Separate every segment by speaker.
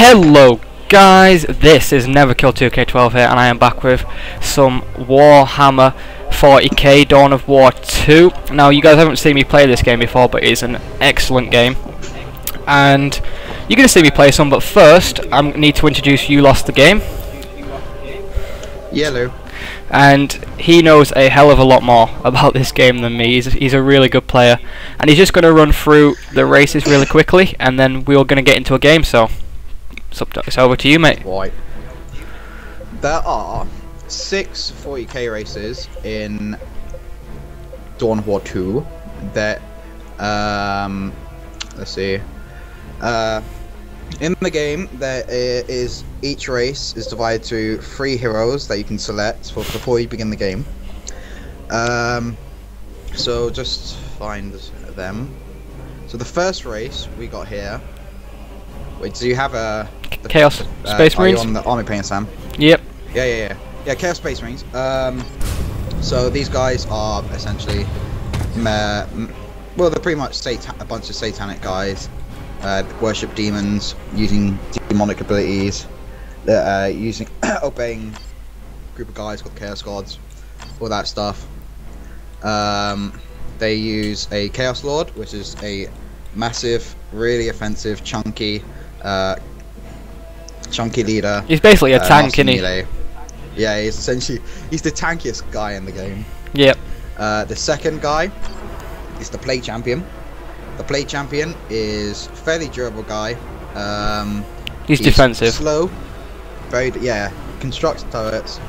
Speaker 1: Hello guys, this is Neverkill2K12 here, and I am back with some Warhammer 40k Dawn of War 2. Now, you guys haven't seen me play this game before, but it's an excellent game, and you're going to see me play some, but first I need to introduce You Lost the Game.
Speaker 2: Yellow.
Speaker 1: And he knows a hell of a lot more about this game than me. He's a really good player, and he's just going to run through the races really quickly, and then we're going to get into a game, so it's over to you, mate.
Speaker 2: Right. There are 6 40k races in Dawn of War 2 that, let's see, in the game there is, each race is divided to 3 heroes that you can select before you begin the game. So just find them. So the first race we got here. Wait, do you have a
Speaker 1: Chaos Space Marines?
Speaker 2: Are you on the army painter, Sam?
Speaker 1: Yep.
Speaker 2: Yeah, Chaos Space Marines. So these guys are essentially, well, they're pretty much a bunch of satanic guys. Worship demons, using demonic abilities, obeying a group of guys called Chaos Gods, all that stuff. They use a Chaos Lord, which is a massive, really offensive, chunky leader.
Speaker 1: He's basically a tank, isn't he?
Speaker 2: Yeah, he's the tankiest guy in the game.
Speaker 1: Yep.
Speaker 2: The second guy is the Plague Champion. The Plague Champion is a fairly durable guy.
Speaker 1: He's defensive.
Speaker 2: Slow. Constructs turrets.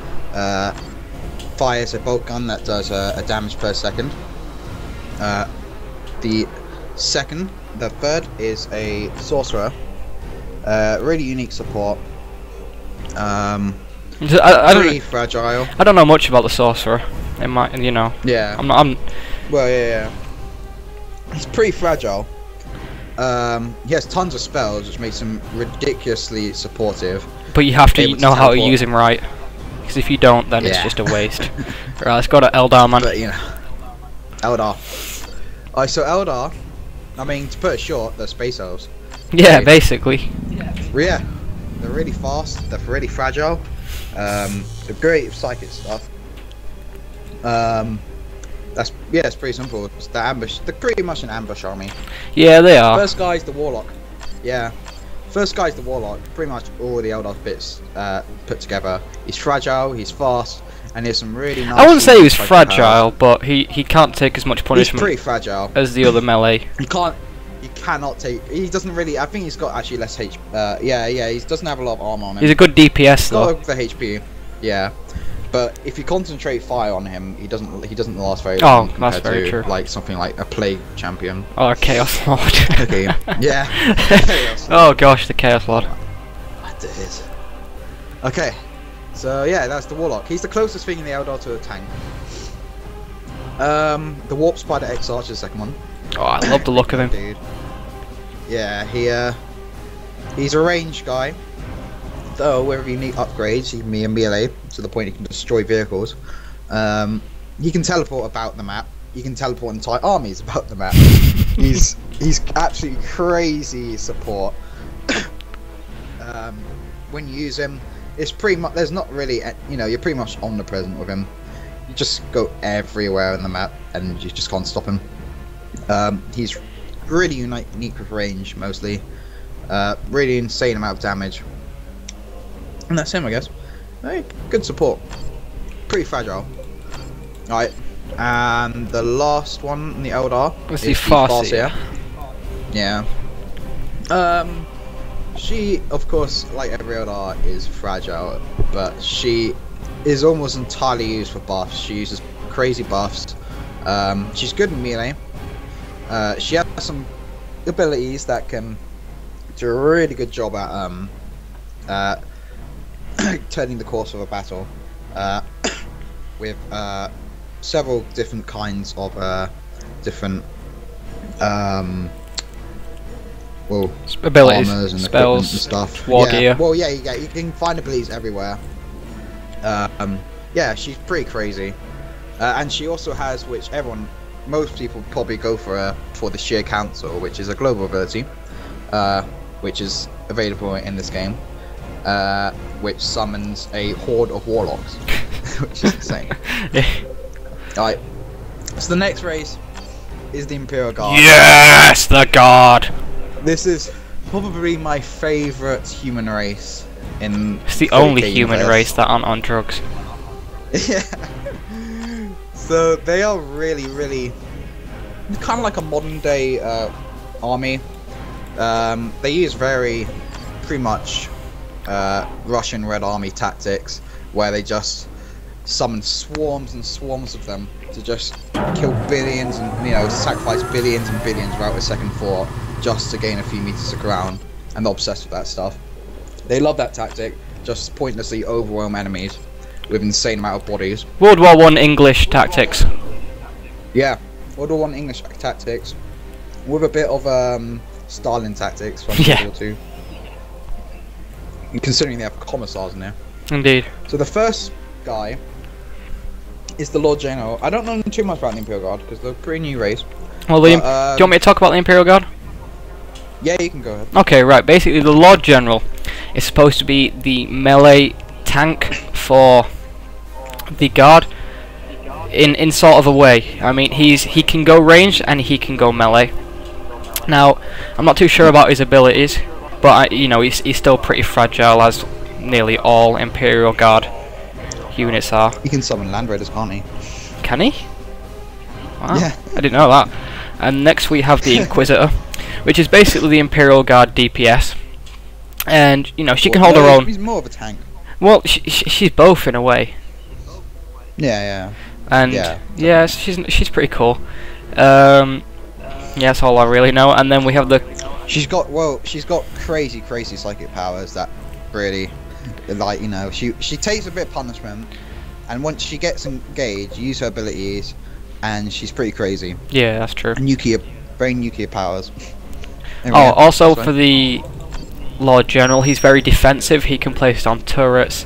Speaker 2: Fires a bolt gun that does a damage per second. The third is a sorcerer. Really unique support. Pretty fragile.
Speaker 1: I don't know much about the sorcerer. It might, you know.
Speaker 2: Yeah. Well, yeah. He's pretty fragile. He has tons of spells, which makes him ridiculously supportive.
Speaker 1: But you have to know how to use him right, because if you don't, then it's just a waste. Right, let's go to Eldar, man.
Speaker 2: But, you know, Eldar. Alright, so Eldar, I mean, to put it short, they're space elves.
Speaker 1: Yeah, basically.
Speaker 2: Yeah, they're really fast. They're really fragile. They're great with psychic stuff. It's pretty simple. It's the ambush. They're pretty much an ambush army.
Speaker 1: Yeah, they are.
Speaker 2: First guy's the warlock. Yeah. First guy's the warlock. Pretty much all the Eldar bits put together. He's fragile. He's fast, and there's some really nice.
Speaker 1: I wouldn't say he was fragile, but he can't take as much punishment.
Speaker 2: He's pretty fragile
Speaker 1: as the other melee.
Speaker 2: He cannot take. He doesn't really. I think he's got actually less HP. Yeah. He doesn't have a lot of armor on him.
Speaker 1: He's a good DPS though.
Speaker 2: Got the HP. Yeah. But if you concentrate fire on him, he doesn't last very long.
Speaker 1: Oh, that's very true.
Speaker 2: Like something like a Plague Champion.
Speaker 1: Oh, a Chaos Lord.
Speaker 2: Okay. Yeah.
Speaker 1: Oh gosh, the Chaos Lord.
Speaker 2: What is? Okay. So yeah, that's the Warlock. He's the closest thing in the Eldar to a tank. The Warp Spider X Archer is the second one.
Speaker 1: Oh, I love the look of him.
Speaker 2: Dude. Yeah, he's a ranged guy. Though, with unique upgrades, he can be a melee to the point he can destroy vehicles. He can teleport about the map. He can teleport entire armies about the map. he's absolutely crazy support. When you use him, it's pretty much there's not really you're pretty much omnipresent with him. You just go everywhere in the map, and you just can't stop him. He's really unique with range mostly. Really insane amount of damage. And that's him, I guess. Hey, good support. Pretty fragile. Alright, and the last one in the Eldar is the Farseer. Yeah. She, of course, like every Eldar, is fragile, but she is almost entirely used for buffs. She uses crazy buffs. She's good in melee. She has some abilities that can do a really good job at turning the course of a battle with several different kinds of different
Speaker 1: abilities,
Speaker 2: armors and
Speaker 1: spells,
Speaker 2: and stuff.
Speaker 1: War gear.
Speaker 2: Well, yeah, you can find abilities everywhere. Yeah, she's pretty crazy, and she also has, which most people probably go for the Sheer Council, which is a global ability, which is available in this game, which summons a horde of warlocks, which is insane. Alright, so the next race is the Imperial Guard.
Speaker 1: Yes, the Guard!
Speaker 2: This is probably my favourite human race in
Speaker 1: It's the
Speaker 2: 40K
Speaker 1: only human
Speaker 2: universe.
Speaker 1: race that aren't on drugs.
Speaker 2: Yeah. So they are really kind of like a modern day army. They use pretty much Russian Red Army tactics, where they just summon swarms and swarms of them to just kill billions and sacrifice billions and billions without a second thought, just to gain a few meters of ground, and they're obsessed with that stuff. They love that tactic, just pointlessly overwhelm enemies with insane amount of bodies.
Speaker 1: World War I English tactics.
Speaker 2: Yeah, World War I English tactics, with a bit of Stalin tactics from
Speaker 1: Yeah.
Speaker 2: World War II. Considering they have commissars in there.
Speaker 1: Indeed.
Speaker 2: So the first guy is the Lord General. I don't know too much about the Imperial Guard because they're a pretty new race.
Speaker 1: Well, do you want me to talk about the Imperial Guard?
Speaker 2: Yeah, you can go ahead.
Speaker 1: Okay, right. Basically, the Lord General is supposed to be the melee tank for the Guard. In sort of a way. I mean, he can go ranged and he can go melee. Now, I'm not too sure about his abilities, but he's still pretty fragile, as nearly all Imperial Guard units are.
Speaker 2: He can summon Land Raiders, can't he?
Speaker 1: Can he? Wow,
Speaker 2: Yeah.
Speaker 1: I didn't know that. And next we have the Inquisitor, which is basically the Imperial Guard DPS. And she can hold her own.
Speaker 2: He's more of a tank.
Speaker 1: Well, she's both in a way.
Speaker 2: Yeah.
Speaker 1: And yeah, she's pretty cool. Yeah, that's all I really know. And then we have the.
Speaker 2: She's got crazy psychic powers that really, like, she takes a bit of punishment, and once she gets engaged, you use her abilities, and she's pretty crazy.
Speaker 1: Yeah, that's true.
Speaker 2: And very nuclear powers.
Speaker 1: Anyway, also for the Lord General, he's very defensive. He can place on turrets.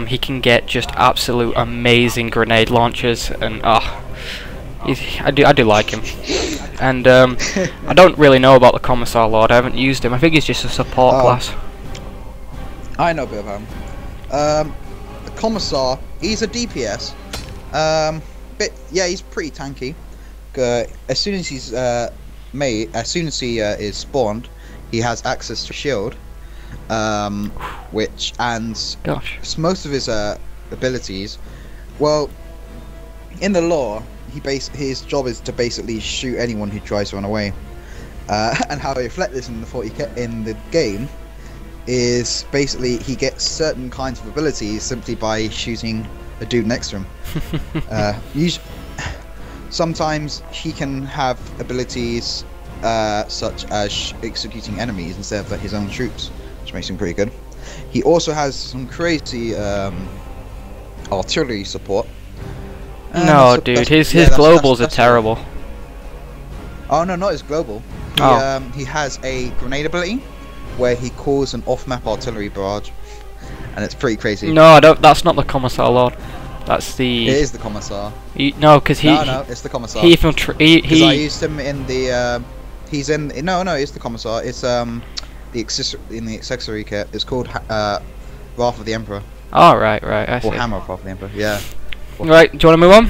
Speaker 1: He can get just absolute amazing grenade launchers, and I do like him. And I don't really know about the Commissar Lord. I haven't used him. I think he's just a support class.
Speaker 2: I know a bit about him. The Commissar, he's a DPS. He's pretty tanky. As soon as he's he is spawned, he has access to shield. Which most of his abilities, well, in the lore, his job is to basically shoot anyone who tries to run away. And how they reflect this in the game is basically he gets certain kinds of abilities simply by shooting a dude next to him. Sometimes he can have abilities such as executing enemies instead of his own troops, which makes him pretty good. He also has some crazy artillery support.
Speaker 1: No, dude, his globals are terrible.
Speaker 2: Oh no, not his global. He has a grenade ability where he calls an off-map artillery barrage, and it's pretty crazy.
Speaker 1: No, that's not the Commissar Lord. That's the.
Speaker 2: It is the Commissar.
Speaker 1: No, because
Speaker 2: No, it's the Commissar.
Speaker 1: Because
Speaker 2: I used him in the. He's in. No, it's the Commissar. It's in the accessory kit. It's called Wrath of the Emperor.
Speaker 1: Oh, right, I see.
Speaker 2: Or Hammer of Wrath of the Emperor. Yeah.
Speaker 1: Right, do you want to move on?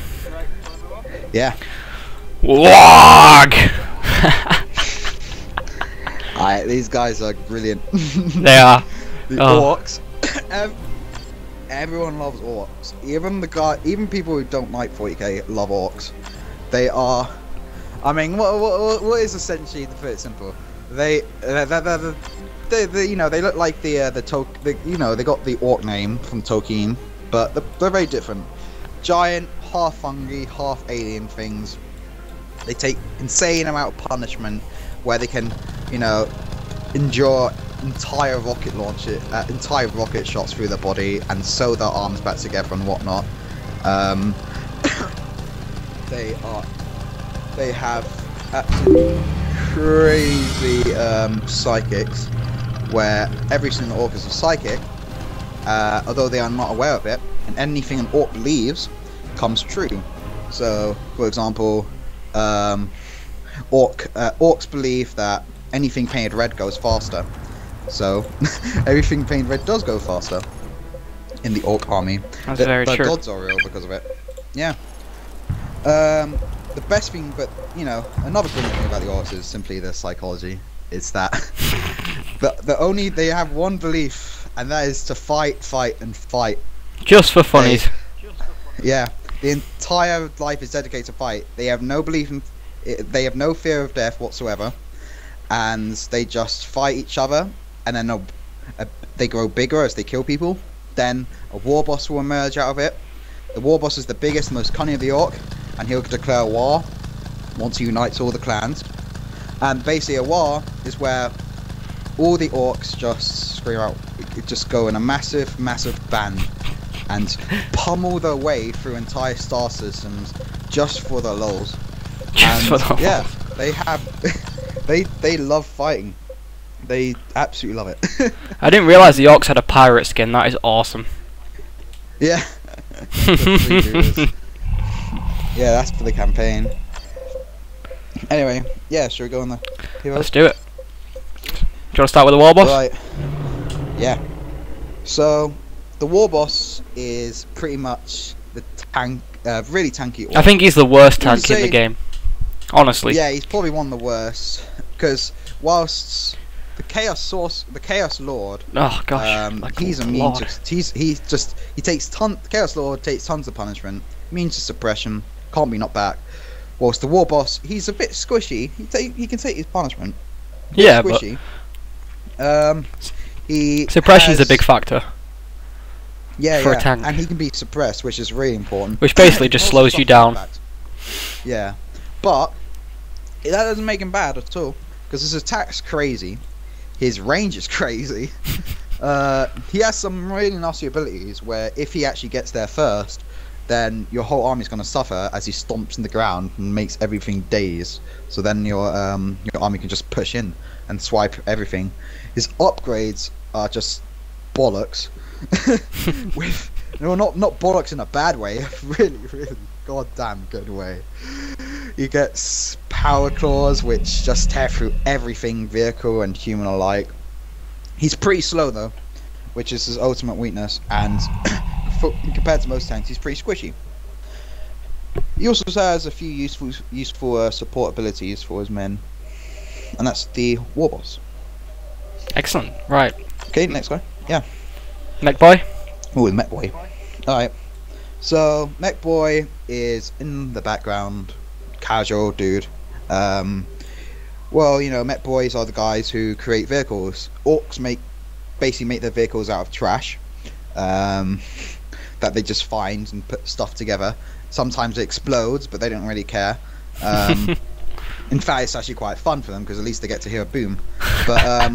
Speaker 2: Yeah.
Speaker 1: Warg!
Speaker 2: These guys are brilliant.
Speaker 1: They are.
Speaker 2: The orcs. Everyone loves orcs. Even people who don't like 40k love orcs. They are. I mean, what is essentially, to put it simple, they look like they got the orc name from Tolkien, but they're very different. Giant, half fungi, half alien things. They take insane amount of punishment, where they can, endure entire rocket shots through their body and sew their arms back together and whatnot. They have absolutely crazy psychics, where every single orc is a psychic, although they are not aware of it, and anything an orc believes comes true. So, for example, orcs believe that anything painted red goes faster, so everything painted red does go faster in the Orc army.
Speaker 1: That's very
Speaker 2: the
Speaker 1: true.
Speaker 2: gods are real because of it. Yeah. The best thing, but you know, another brilliant thing about the Orcs is simply their psychology. It's that they have one belief, and that is to fight, fight, and fight.
Speaker 1: Just for funnies.
Speaker 2: Yeah, the entire life is dedicated to fight. They have no belief in, they have no fear of death whatsoever, and they just fight each other. And then they grow bigger as they kill people. Then a war boss will emerge out of it. The war boss is the biggest, most cunning of the Orc, and he'll declare war once he unites all the clans. And basically, a war is where all the Orcs just scream out, just go in a massive, massive band and pummel their way through entire star systems just for the lulz. Yeah, they have, they love fighting. They absolutely love it.
Speaker 1: I didn't realise the Orcs had a pirate skin. That is awesome.
Speaker 2: Yeah. Yeah, that's for the campaign. Anyway, yeah, should we go on the heroes?
Speaker 1: Let's do it. Do you want to start with the war boss?
Speaker 2: Right. Yeah. So, the war boss is pretty much the tank, really tanky Orc.
Speaker 1: I think he's the worst tank in the game. Honestly.
Speaker 2: Yeah, he's probably one of the worst, because whilst the Chaos Lord.
Speaker 1: Oh gosh.
Speaker 2: He's immune to. He takes the Chaos Lord takes tons of punishment. Immune to suppression. Can't be knocked back. Whilst the war boss, he's a bit squishy. He can take his punishment.
Speaker 1: Yeah,
Speaker 2: squishy.
Speaker 1: but suppression's a big factor.
Speaker 2: Yeah,
Speaker 1: for a tank.
Speaker 2: And he can be suppressed, which is really important.
Speaker 1: Which basically just slows you down.
Speaker 2: Yeah, but that doesn't make him bad at all, because his attack's crazy. His range is crazy. He has some really nasty abilities where if he actually gets there first, then your whole army's going to suffer as he stomps in the ground and makes everything daze. So then your army can just push in and swipe everything. His upgrades are just bollocks. Not bollocks in a bad way, really goddamn good way. He gets power claws, which just tear through everything vehicle and human alike. He's pretty slow though, which is his ultimate weakness, and compared to most tanks, he's pretty squishy. He also has a few useful support abilities for his men, and that's the war boss.
Speaker 1: Excellent. Right.
Speaker 2: Okay, next guy. Yeah.
Speaker 1: Mech boy.
Speaker 2: Oh, Mech boy. All right. So Mech boy is in the background, casual dude. Well, you know, Mech boys are the guys who create vehicles. Orcs basically make their vehicles out of trash. That they just find and put stuff together. Sometimes it explodes, but they don't really care. In fact, it's actually quite fun for them because at least they get to hear a boom. But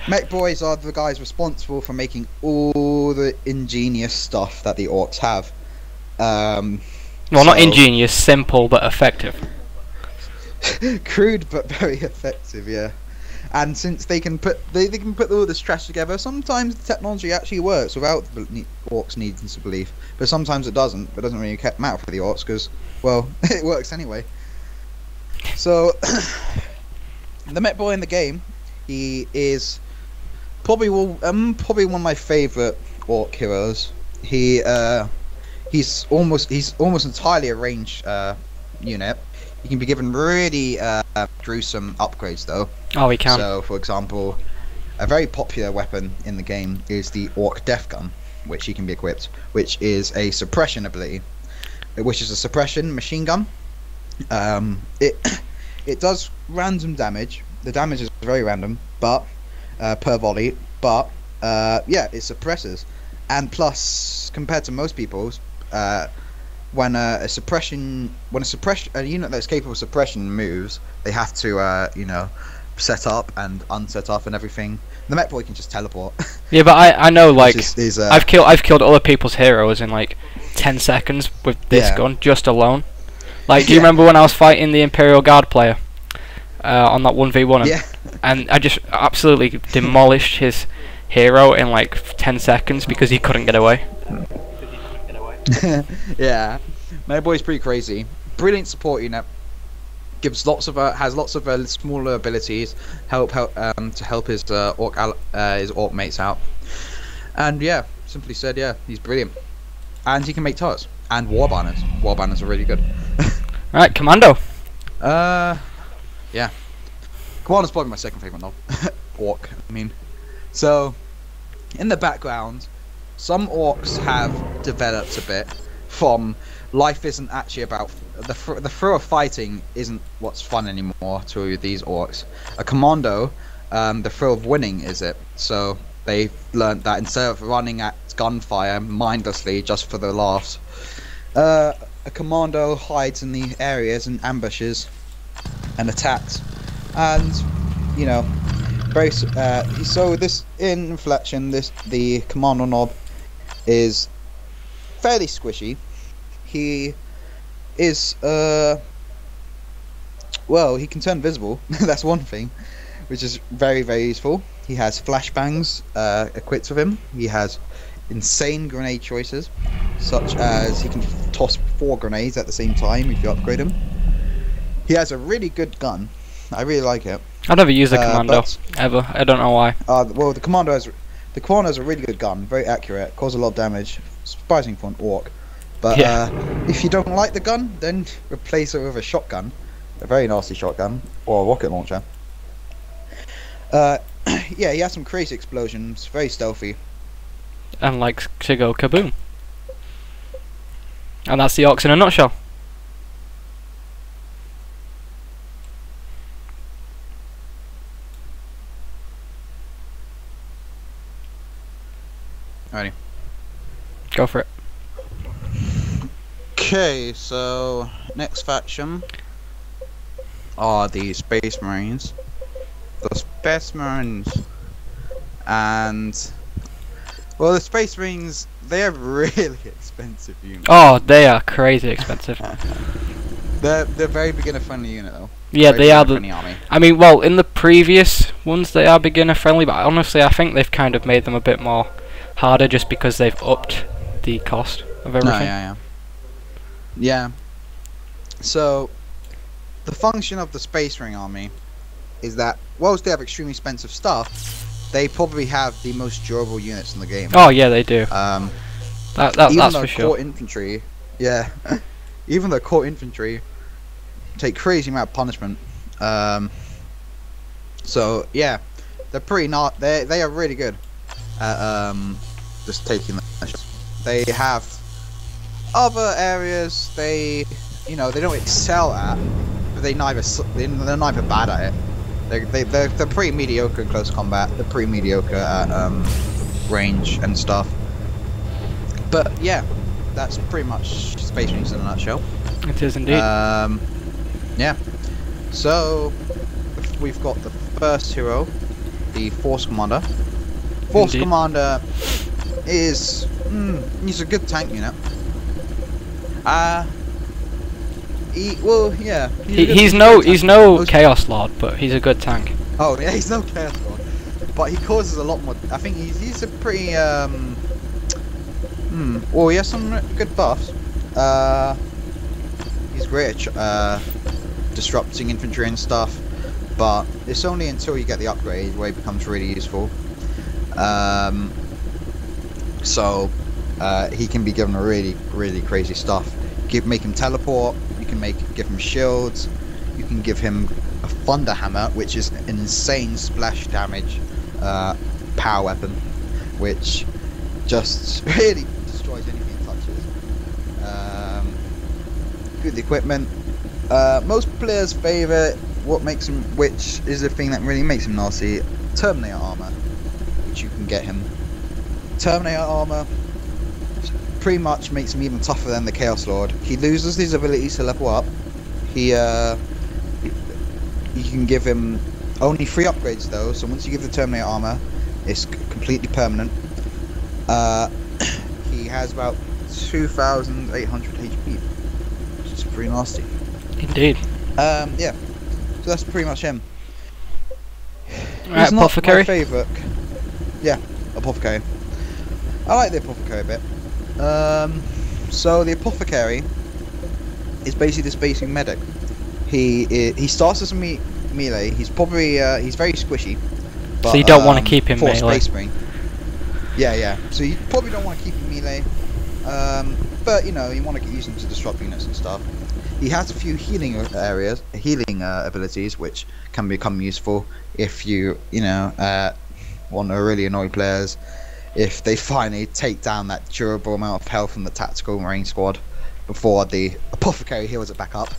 Speaker 2: Mech boys are the guys responsible for making all the ingenious stuff that the Orcs have. Well,
Speaker 1: not ingenious, simple but effective.
Speaker 2: Crude but very effective, yeah. And since they can put all this trash together, sometimes the technology actually works without the Orcs needing to believe. But sometimes it doesn't. But it doesn't really matter for the Orcs because, well, it works anyway. So the Mech boy in the game, he is probably one of my favourite Orc heroes. He's almost entirely a range unit. He can be given really gruesome upgrades though.
Speaker 1: Oh, he can.
Speaker 2: So, for example, a very popular weapon in the game is the Orc Death Gun, which he can be equipped, which is a suppression ability, which is a suppression machine gun. It does random damage. The damage is very random, but per volley. But yeah, it suppresses, and plus, compared to most people's, when a unit that's capable of suppression moves, they have to you know, set up and unset up and everything. The Mech boy can just teleport.
Speaker 1: Yeah, but I know, like, I've killed other people's heroes in like 10 seconds with this gun just alone. Like, do you remember when I was fighting the Imperial Guard player on that 1v1?
Speaker 2: Yeah.
Speaker 1: And I just absolutely demolished his hero in like 10 seconds because he couldn't get away.
Speaker 2: Yeah, Mech boy's pretty crazy. Brilliant support unit. gives lots of has lots of smaller abilities, to help his orc mates out. And yeah, simply said, yeah, he's brilliant. And he can make turrets and war banners. War banners are really good.
Speaker 1: Right, Commando.
Speaker 2: Yeah. Commando's probably my second favourite novel. Orc, I mean. So, in the background, some orcs have developed a bit from life isn't actually about the thrill of fighting isn't what's fun anymore to these orcs. A commando, the thrill of winning is it. So they've learned that instead of running at gunfire mindlessly just for the laughs, a commando hides in the areas and ambushes and attacks. And you know, so this in Inflection, the commando knob is fairly squishy. He is well, he can turn visible. That's one thing, which is very, very useful. He has flashbangs equipped with him. He has insane grenade choices, such as he can toss 4 grenades at the same time if you upgrade him. He has a really good gun. I really like it.
Speaker 1: I've never used a commando ever. I don't know why.
Speaker 2: Well, the commando has a really good gun, very accurate, causes a lot of damage, surprising for an orc. But
Speaker 1: yeah.
Speaker 2: If you don't like the gun, then replace it with a shotgun, a very nasty shotgun, or a rocket launcher. Yeah, he has some crazy explosions, very stealthy.
Speaker 1: And likes to go kaboom. And that's the orcs in a nutshell.
Speaker 2: Alrighty.
Speaker 1: Go for it.
Speaker 2: Okay, so next faction are the Space Marines. The Space Marines, and well, the Space Marines, they are really expensive units.
Speaker 1: Oh, they are crazy expensive.
Speaker 2: They're very beginner friendly unit though.
Speaker 1: Yeah,
Speaker 2: very
Speaker 1: they are
Speaker 2: army.
Speaker 1: I mean, well, in the previous ones they are beginner friendly, but honestly I think they've kind of made them a bit more harder just because they've upped the cost of everything.
Speaker 2: No, yeah. So the function of the Space Marine army is that whilst they have extremely expensive stuff, they probably have the most durable units in the game.
Speaker 1: Oh yeah, they do. That's for sure.
Speaker 2: Core infantry, yeah, even though core infantry take crazy amount of punishment. So yeah, they're pretty they are really good at just taking the. They have other areas they don't excel at, but they're neither bad at it. They're pretty mediocre in close combat. They're pretty mediocre at range and stuff. But yeah, that's pretty much Space Marines in a nutshell.
Speaker 1: It is indeed.
Speaker 2: Yeah. So we've got the first hero, the Force Commander. Force Commander is he's a good tank unit.
Speaker 1: He's no Chaos Lord, but he's a good tank.
Speaker 2: Oh yeah, he's no Chaos Lord, but he causes a lot more. I think he's a pretty well, he has some good buffs. He's great at disrupting infantry and stuff, but it's only until you get the upgrade where he becomes really useful. So he can be given really, really crazy stuff. Make him teleport. You can give him shields. You can give him a thunder hammer, which is an insane splash damage power weapon, which just really destroys anything it touches. Good equipment. Most players' favourite, which is the thing that really makes him nasty, Terminator armor, which you can get him. Terminator armor pretty much makes him even tougher than the Chaos Lord. He loses his abilities to level up. You can give him only 3 upgrades though, so once you give the Terminator armor, it's completely permanent. He has about 2,800 HP, which is pretty nasty.
Speaker 1: Indeed.
Speaker 2: Yeah. So that's pretty much him.
Speaker 1: Right,
Speaker 2: He's not
Speaker 1: Apothecary?
Speaker 2: my favourite. Yeah, Apothecary. I like the Apothecary a bit. So the Apothecary is basically the Space Marine medic. He starts as a melee. He's probably he's very squishy. But,
Speaker 1: So you don't want to keep him
Speaker 2: for
Speaker 1: melee.
Speaker 2: Space Marine. Yeah. So you probably don't want to keep him melee. But you know, you want to use him to disrupt units and stuff. He has a few healing abilities, which can become useful if you want to really annoy players. If they finally take down that durable amount of health from the tactical marine squad before the apothecary heals it back up.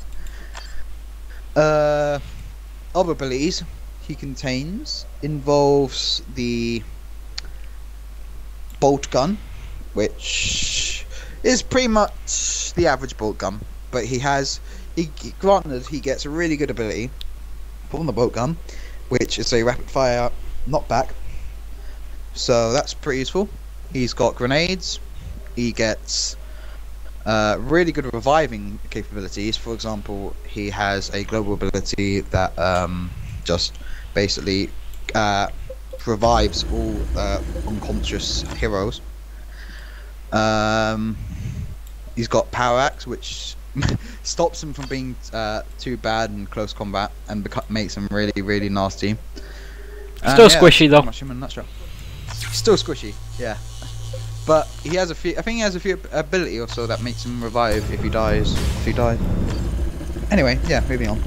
Speaker 2: Other abilities he contains involves the bolt gun, which is pretty much the average bolt gun, but granted he gets a really good ability from the bolt gun, which is a rapid fire knockback, so that's pretty useful. He's got grenades. He gets really good reviving capabilities. For example, he has a global ability that just basically revives all unconscious heroes. He's got Power Axe, which stops him from being too bad in close combat and makes him really nasty.
Speaker 1: Still squishy though.
Speaker 2: Pretty much him in a nutshell. Still squishy, yeah. But he has a few. I think he has a few ability or so that makes him revive if he dies. Anyway, yeah. Moving on.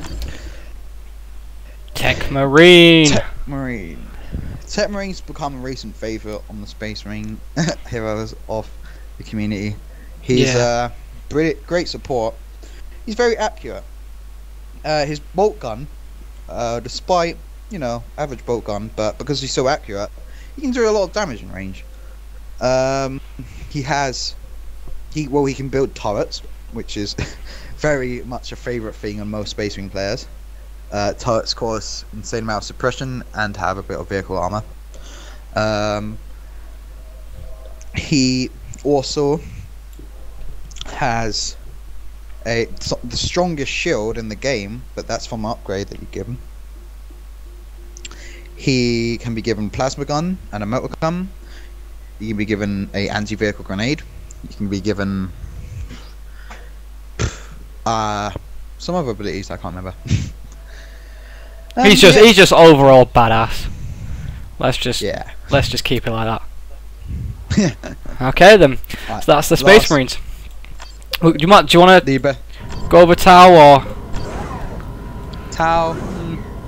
Speaker 1: Tech Marine.
Speaker 2: Tech Marine's become a recent favourite on the Space Marine heroes of the community. He's great support. He's very accurate. His bolt gun, despite average bolt gun, but because he's so accurate, he can do a lot of damage in range. He can build turrets, which is very much a favourite thing on most Space Marine players. Turrets cause insane amount of suppression and have a bit of vehicle armor. He also has the strongest shield in the game, but that's from an upgrade that you give him. He can be given plasma gun and a metal gun. You can be given a anti-vehicle grenade. You can be given some other abilities I can't remember.
Speaker 1: He's just overall badass. Let's just keep it like that. Okay then.
Speaker 2: Right,
Speaker 1: so that's the Space Marines. Do you want to go over Tau or?
Speaker 2: Tau.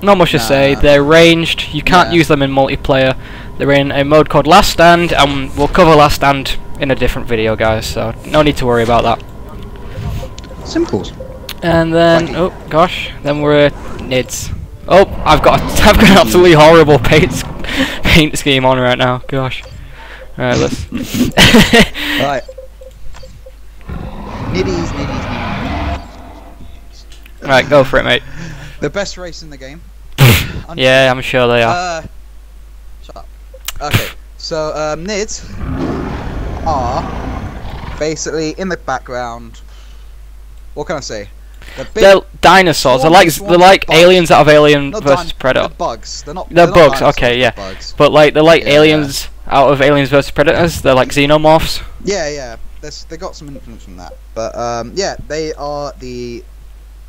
Speaker 1: Not much to say. They're ranged. You can't use them in multiplayer. They're in a mode called Last Stand, and we'll cover Last Stand in a different video, guys. So no need to worry about that.
Speaker 2: Simples.
Speaker 1: And then then we're Nids. Oh, I've got an absolutely horrible paint scheme on right now. Gosh. Alright, let's.
Speaker 2: Right. Niddies.
Speaker 1: Right, go for it, mate.
Speaker 2: The best race in the game.
Speaker 1: Yeah, I'm sure they are.
Speaker 2: Shut up. Okay, so Nids are basically in the background. What can I say?
Speaker 1: They're dinosaurs. They're like aliens out of Alien vs Predator.
Speaker 2: They're bugs. They're
Speaker 1: bugs.
Speaker 2: dinosaurs,
Speaker 1: Okay, yeah.
Speaker 2: Bugs.
Speaker 1: But they're like aliens out of Aliens vs Predators. They're like xenomorphs.
Speaker 2: Yeah. They got some influence from that. But yeah, they are the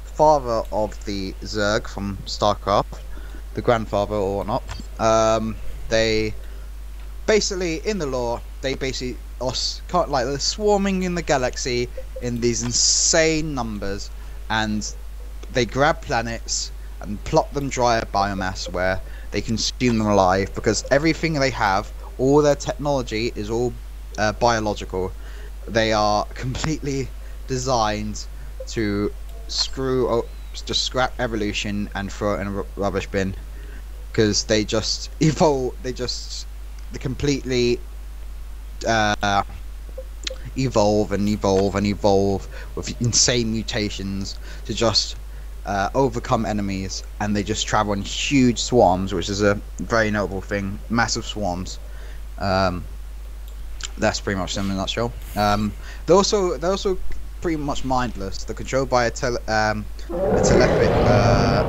Speaker 2: father of the Zerg from StarCraft, the grandfather or whatnot. They basically, in the lore, they basically are they're swarming in the galaxy in these insane numbers, and they grab planets and plot them dry of biomass where they consume them alive, because everything they have, all their technology is all biological. They are completely designed to just scrap evolution and throw it in a rubbish bin, because they just evolve. They completely evolve with insane mutations to just overcome enemies, and they just travel in huge swarms, which is a very notable thing. Massive swarms. That's pretty much them in a nutshell. They're also pretty much mindless. They're controlled by a telepathic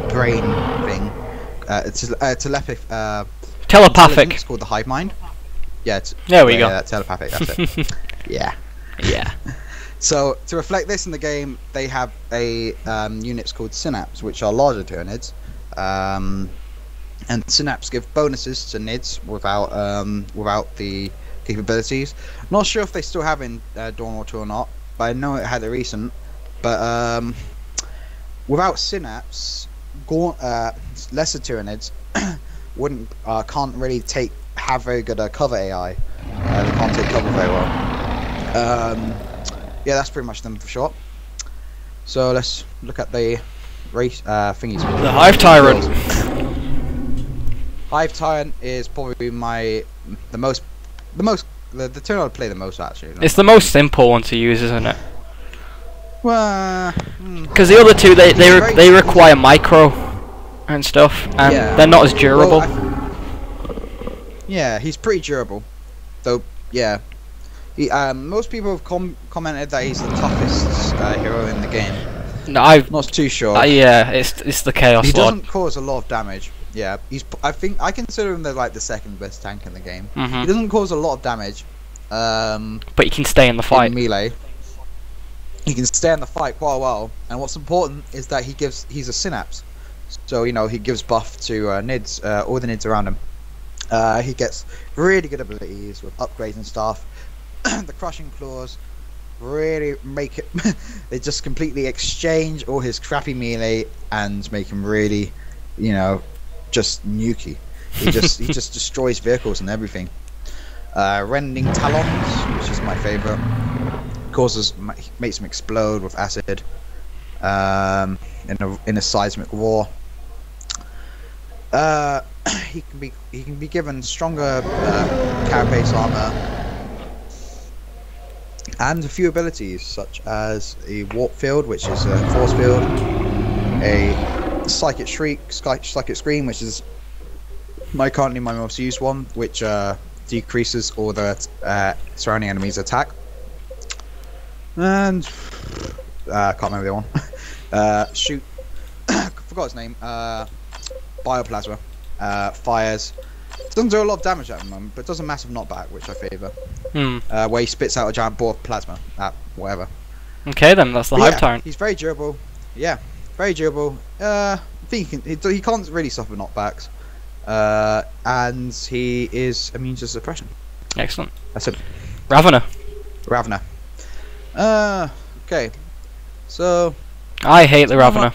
Speaker 2: brain thing.
Speaker 1: Telepathic.
Speaker 2: It's called the hive mind. Yeah.
Speaker 1: There we go.
Speaker 2: Telepathic. That's it. Yeah. So to reflect this in the game, they have a units called Synapse, which are larger Tyranids, and Synapse give bonuses to Nids without the capabilities. Not sure if they still have in Dawn War 2 or not, but I know it had a recent. But without Synapse, lesser Tyranids can't really have very good cover AI. They can't take cover very well. Yeah, that's pretty much them for short. So let's look at the race thingies.
Speaker 1: The Hive Tyrant.
Speaker 2: Hive Tyrant is probably the turn I would play the most actually.
Speaker 1: It's the most simple one to use, isn't it?
Speaker 2: Well,
Speaker 1: because the other two they require micro and stuff, and they're not as durable.
Speaker 2: Well, yeah, he's pretty durable, though. Yeah. Most people have commented that he's the toughest hero in the game.
Speaker 1: No, I'm
Speaker 2: not too sure.
Speaker 1: Yeah, it's the Chaos
Speaker 2: He
Speaker 1: Lord.
Speaker 2: doesn't cause a lot of damage. Yeah, I consider him the second best tank in the game. He doesn't cause a lot of damage.
Speaker 1: But he can stay in the fight.
Speaker 2: In melee. He can stay in the fight quite a while. And what's important is that he's a Synapse. So he gives buff to Nids, all the Nids around him. He gets really good abilities with upgrades and stuff. The Crushing Claws really make it. They just completely exchange all his crappy melee and make him really, just nukey. He just destroys vehicles and everything. Rending Talons, which is my favorite, makes him explode with acid. In a seismic war. He can be given stronger carapace armor. And a few abilities, such as a warp field, which is a force field, a psychic shriek, psychic scream, which is currently my most used one, which decreases all the surrounding enemies' attack. And can't remember the other one. Shoot, forgot his name. Bioplasma, fires. Doesn't do a lot of damage at the moment, but does a massive knockback, which I favour. Where he spits out a giant ball of plasma. Whatever.
Speaker 1: Okay, then that's the Hive Tyrant.
Speaker 2: He's very durable. Yeah, very durable. I think he can't really suffer knockbacks. And he is immune to suppression.
Speaker 1: Excellent.
Speaker 2: That's it.
Speaker 1: Ravener.
Speaker 2: Okay. So.
Speaker 1: I hate the Ravener.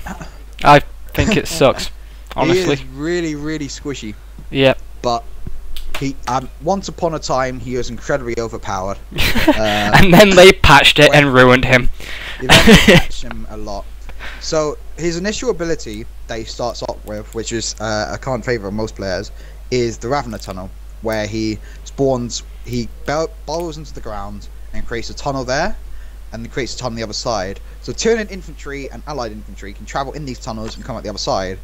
Speaker 1: I think it sucks. Honestly.
Speaker 2: He is really, really squishy.
Speaker 1: Yep.
Speaker 2: But he, once upon a time, he was incredibly overpowered.
Speaker 1: And then they patched it and ruined him.
Speaker 2: They patched him a lot. So his initial ability that he starts off with, which is a current favourite of most players, is the Ravener Tunnel, where he burrows into the ground and creates a tunnel there, and then creates a tunnel on the other side. So Tyranid infantry and allied infantry can travel in these tunnels and come out the other side.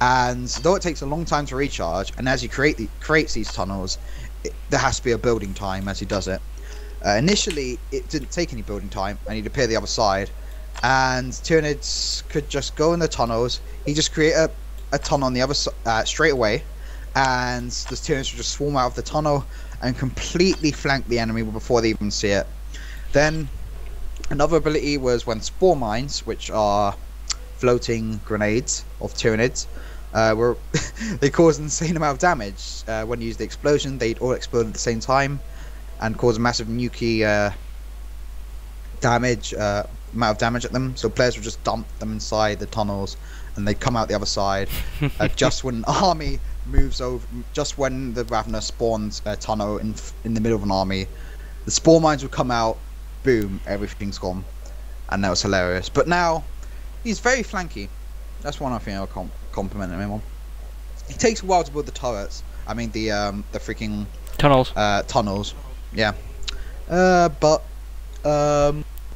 Speaker 2: And though it takes a long time to recharge, and as he creates these tunnels, there has to be a building time as he does it. Initially, it didn't take any building time, and he'd appear the other side, and Tyranids could just go in the tunnels. He'd just create a tunnel on the other side straight away, and the Tyranids would just swarm out of the tunnel and completely flank the enemy before they even see it. Then another ability was when Spore Mines, which are floating grenades of Tyranids, they cause an insane amount of damage. When you use the explosion, they'd all explode at the same time and cause a massive nukey amount of damage at them. So players would just dump them inside the tunnels, and they'd come out the other side. Just when an army moves over, just when the Ravener spawns a tunnel in the middle of an army, the Spore Mines would come out. Boom! Everything's gone, and that was hilarious. But now he's very flanky. That's one thing I'll compliment him on. It takes a while to build the turrets. I mean the freaking
Speaker 1: tunnels.
Speaker 2: Tunnels. Yeah. But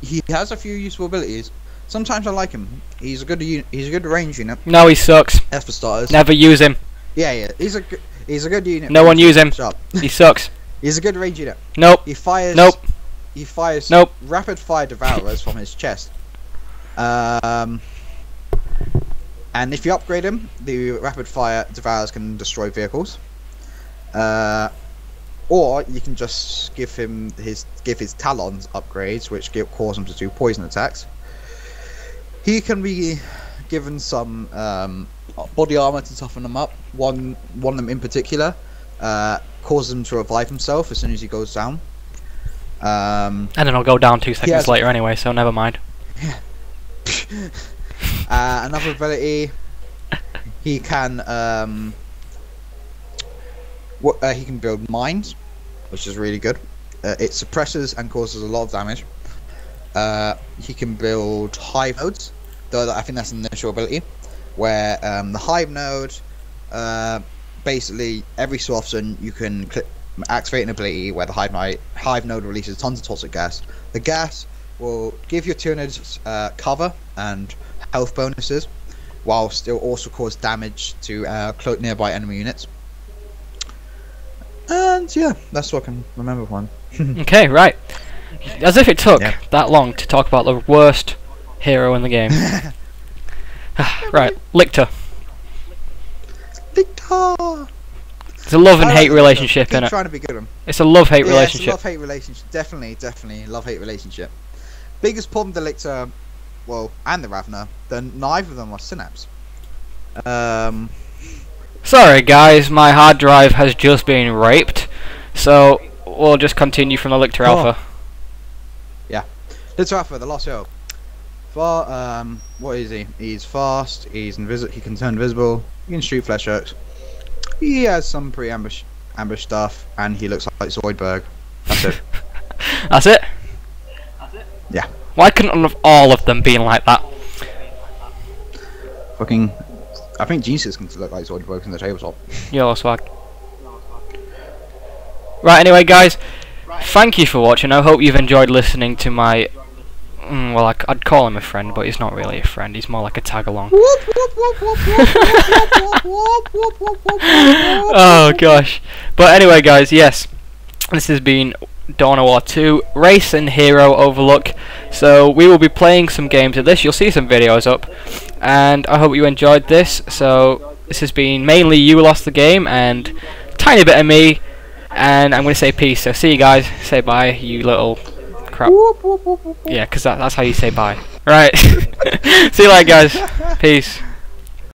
Speaker 2: he has a few useful abilities. Sometimes I like him. He's a good range unit.
Speaker 1: No, he sucks.
Speaker 2: That's for starters.
Speaker 1: Never use him.
Speaker 2: Yeah. He's a good unit.
Speaker 1: No one use him. He sucks.
Speaker 2: He's a good range unit.
Speaker 1: Nope.
Speaker 2: He fires.
Speaker 1: Nope.
Speaker 2: He fires.
Speaker 1: Nope.
Speaker 2: Rapid fire devourers from his chest. And if you upgrade him, the rapid fire devourers can destroy vehicles. or you can just give his talons upgrades, which cause him to do poison attacks. He can be given some body armor to toughen him up. One of them in particular causes him to revive himself as soon as he goes down.
Speaker 1: And then I'll go down 2 seconds later anyway, so never mind.
Speaker 2: Yeah. Another ability, he can build mines, which is really good. It suppresses and causes a lot of damage. He can build hive nodes, though I think that's an initial ability, where the hive node, basically every so often you can activate an ability where the hive node releases tons of toxic gas. The gas will give your Tyranids cover and health bonuses, whilst it will also cause damage to nearby enemy units. And yeah, that's what I can remember one.
Speaker 1: Okay, right. As if it took that long to talk about the worst hero in the game. Right, Lictor.
Speaker 2: Lictor!
Speaker 1: It's a love and hate relationship, innit?
Speaker 2: Trying to be good.
Speaker 1: It's a love-hate relationship.
Speaker 2: It's a love-hate relationship. Definitely love-hate relationship. Biggest problem with the Lictor, well, and the Ravner, then neither of them are Synapse.
Speaker 1: Sorry guys, my hard drive has just been raped, so we'll just continue from the Lictor Alpha.
Speaker 2: Yeah, Lictor Alpha, the last hero. What is he? He's fast. He's invisible. He can turn invisible. He can shoot flesh hooks. He has some pre-ambush stuff, and he looks like Zoidberg. That's it.
Speaker 1: That's it?
Speaker 2: Yeah.
Speaker 1: Why couldn't all of them be like that?
Speaker 2: Fucking, I think Jesus can look like Zoidberg in the tabletop.
Speaker 1: Yellow swag. Right, anyway guys, thank you for watching. I hope you've enjoyed listening to my... well, I'd call him a friend, but he's not really a friend. He's more like a tag-along. Oh gosh. But anyway guys, yes, this has been Dawn of War 2 Race and Hero Overlook. So we will be playing some games of this. You'll see some videos up, and I hope you enjoyed this. So this has been mainly you lost the game and a tiny bit of me, and I'm going to say peace. So see you guys. Say bye, you little crap. Yeah, because that's how you say bye. Right. See you later guys. Peace.